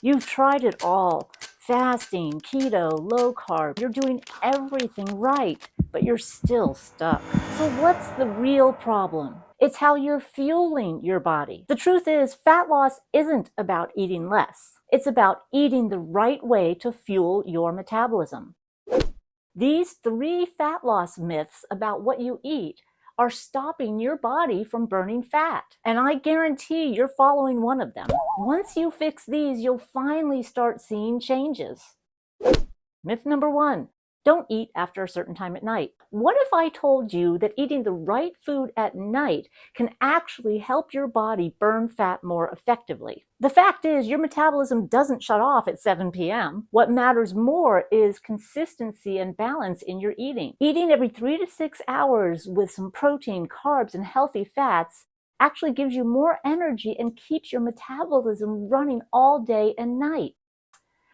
You've tried it all. Fasting, keto, low carb. You're doing everything right, but you're still stuck. So what's the real problem? It's how you're fueling your body. The truth is, fat loss isn't about eating less. It's about eating the right way to fuel your metabolism. These 3 fat loss myths about what you eat are stopping your body from burning fat. And I guarantee you're following one of them. Once you fix these, you'll finally start seeing changes. Myth number 1, don't eat after a certain time at night. What if I told you that eating the right food at night can actually help your body burn fat more effectively? The fact is, your metabolism doesn't shut off at 7 p.m. What matters more is consistency and balance in your eating. Eating every 3 to 6 hours with some protein, carbs, and healthy fats actually gives you more energy and keeps your metabolism running all day and night.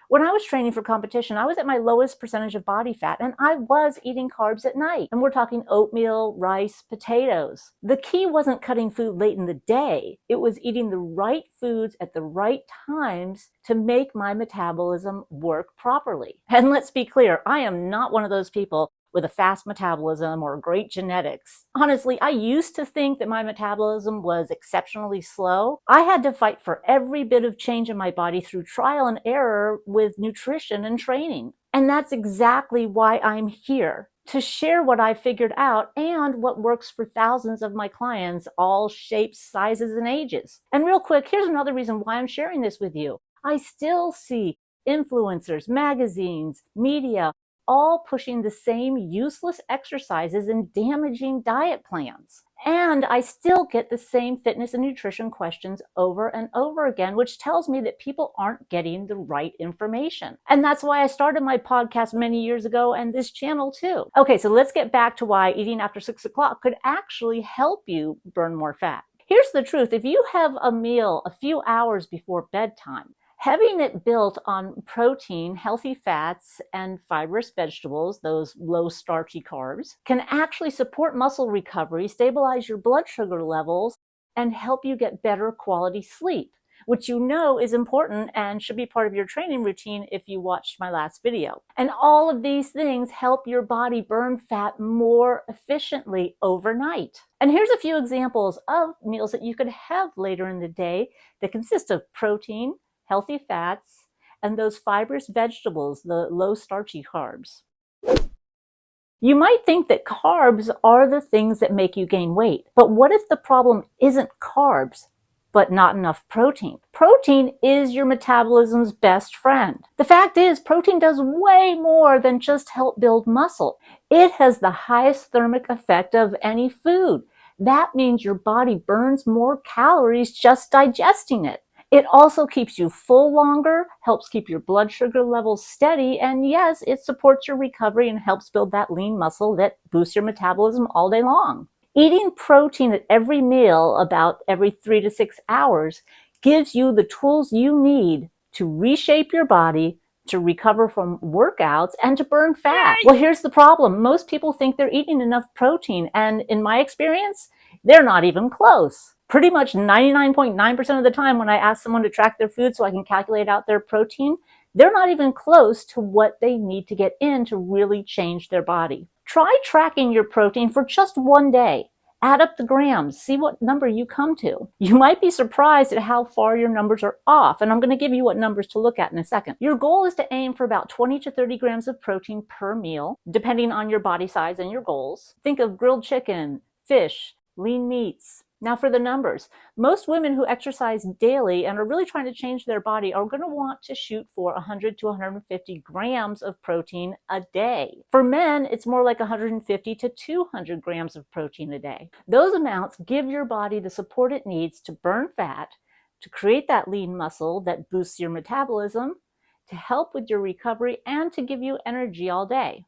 When I was training for competition, I was at my lowest percentage of body fat, and I was eating carbs at night. And we're talking oatmeal, rice, potatoes. The key wasn't cutting food late in the day. It was eating the right foods at the right times to make my metabolism work properly. And let's be clear, I am not one of those people with a fast metabolism or great genetics. Honestly, I used to think that my metabolism was exceptionally slow. I had to fight for every bit of change in my body through trial and error with nutrition and training. And that's exactly why I'm here, to share what I figured out and what works for thousands of my clients, all shapes, sizes, and ages. And real quick, here's another reason why I'm sharing this with you. I still see influencers, magazines, media, all pushing the same useless exercises and damaging diet plans. And I still get the same fitness and nutrition questions over and over again, which tells me that people aren't getting the right information. And that's why I started my podcast many years ago, and this channel too. Okay, so let's get back to why eating after 6 o'clock could actually help you burn more fat. Here's the truth. If you have a meal a few hours before bedtime, having it built on protein, healthy fats, and fibrous vegetables, those low starchy carbs, can actually support muscle recovery, stabilize your blood sugar levels, and help you get better quality sleep, which you know is important and should be part of your training routine if you watched my last video. And all of these things help your body burn fat more efficiently overnight. And here's a few examples of meals that you could have later in the day that consist of protein, healthy fats, and those fibrous vegetables, the low starchy carbs. You might think that carbs are the things that make you gain weight, but what if the problem isn't carbs, but not enough protein? Protein is your metabolism's best friend. The fact is, protein does way more than just help build muscle. It has the highest thermic effect of any food. That means your body burns more calories just digesting it. It also keeps you full longer, helps keep your blood sugar levels steady, and yes, it supports your recovery and helps build that lean muscle that boosts your metabolism all day long. Eating protein at every meal, about every 3 to 6 hours, gives you the tools you need to reshape your body, to recover from workouts, and to burn fat. Well, here's the problem. Most people think they're eating enough protein, and in my experience, they're not even close. Pretty much 99.9% of the time when I ask someone to track their food so I can calculate out their protein, they're not even close to what they need to get in to really change their body. Try tracking your protein for just one day. Add up the grams, see what number you come to. You might be surprised at how far your numbers are off, and I'm going to give you what numbers to look at in a second. Your goal is to aim for about 20 to 30 grams of protein per meal, depending on your body size and your goals. Think of grilled chicken, fish, lean meats. Now for the numbers. Most women who exercise daily and are really trying to change their body are going to want to shoot for 100 to 150 grams of protein a day. For men, it's more like 150 to 200 grams of protein a day. Those amounts give your body the support it needs to burn fat, to create that lean muscle that boosts your metabolism, to help with your recovery, and to give you energy all day.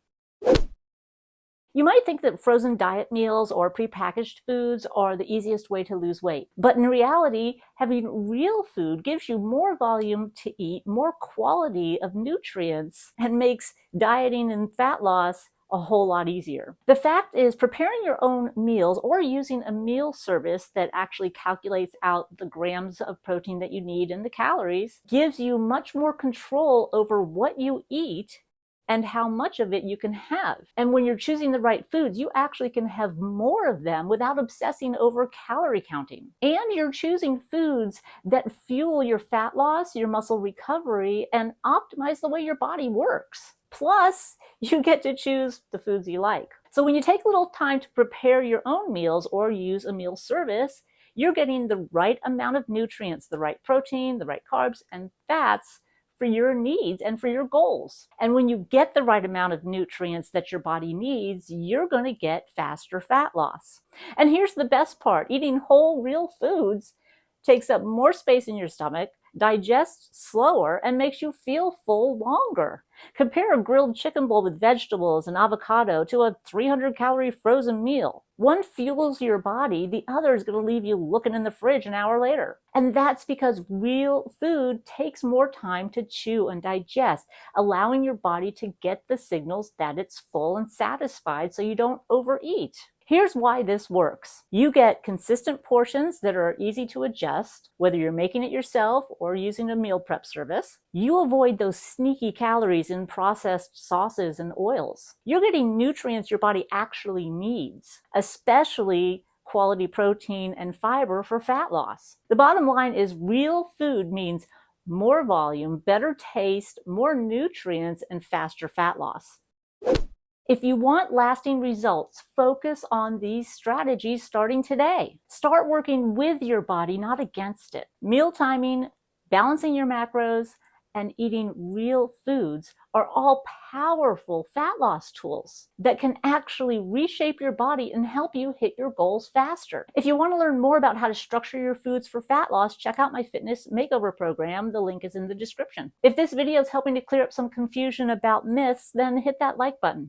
You might think that frozen diet meals or prepackaged foods are the easiest way to lose weight. But in reality, having real food gives you more volume to eat, more quality of nutrients, and makes dieting and fat loss a whole lot easier. The fact is, preparing your own meals or using a meal service that actually calculates out the grams of protein that you need and the calories gives you much more control over what you eat and how much of it you can have. And when you're choosing the right foods, you actually can have more of them without obsessing over calorie counting. And you're choosing foods that fuel your fat loss, your muscle recovery, and optimize the way your body works. Plus, you get to choose the foods you like. So when you take a little time to prepare your own meals or use a meal service, you're getting the right amount of nutrients, the right protein, the right carbs, and fats for your needs and for your goals. And when you get the right amount of nutrients that your body needs, you're going to get faster fat loss. And here's the best part. Eating whole, real foods takes up more space in your stomach, digests slower, and makes you feel full longer. Compare a grilled chicken bowl with vegetables and avocado to a 300-calorie frozen meal. One fuels your body, the other is going to leave you looking in the fridge an hour later. And that's because real food takes more time to chew and digest, allowing your body to get the signals that it's full and satisfied so you don't overeat. Here's why this works. You get consistent portions that are easy to adjust, whether you're making it yourself or using a meal prep service. You avoid those sneaky calories in processed sauces and oils. You're getting nutrients your body actually needs, especially quality protein and fiber for fat loss. The bottom line is real food means more volume, better taste, more nutrients, and faster fat loss. If you want lasting results, focus on these strategies starting today. Start working with your body, not against it. Meal timing, balancing your macros, and eating real foods are all powerful fat loss tools that can actually reshape your body and help you hit your goals faster. If you want to learn more about how to structure your foods for fat loss, check out my Fitness Makeover program. The link is in the description. If this video is helping to clear up some confusion about myths, then hit that like button.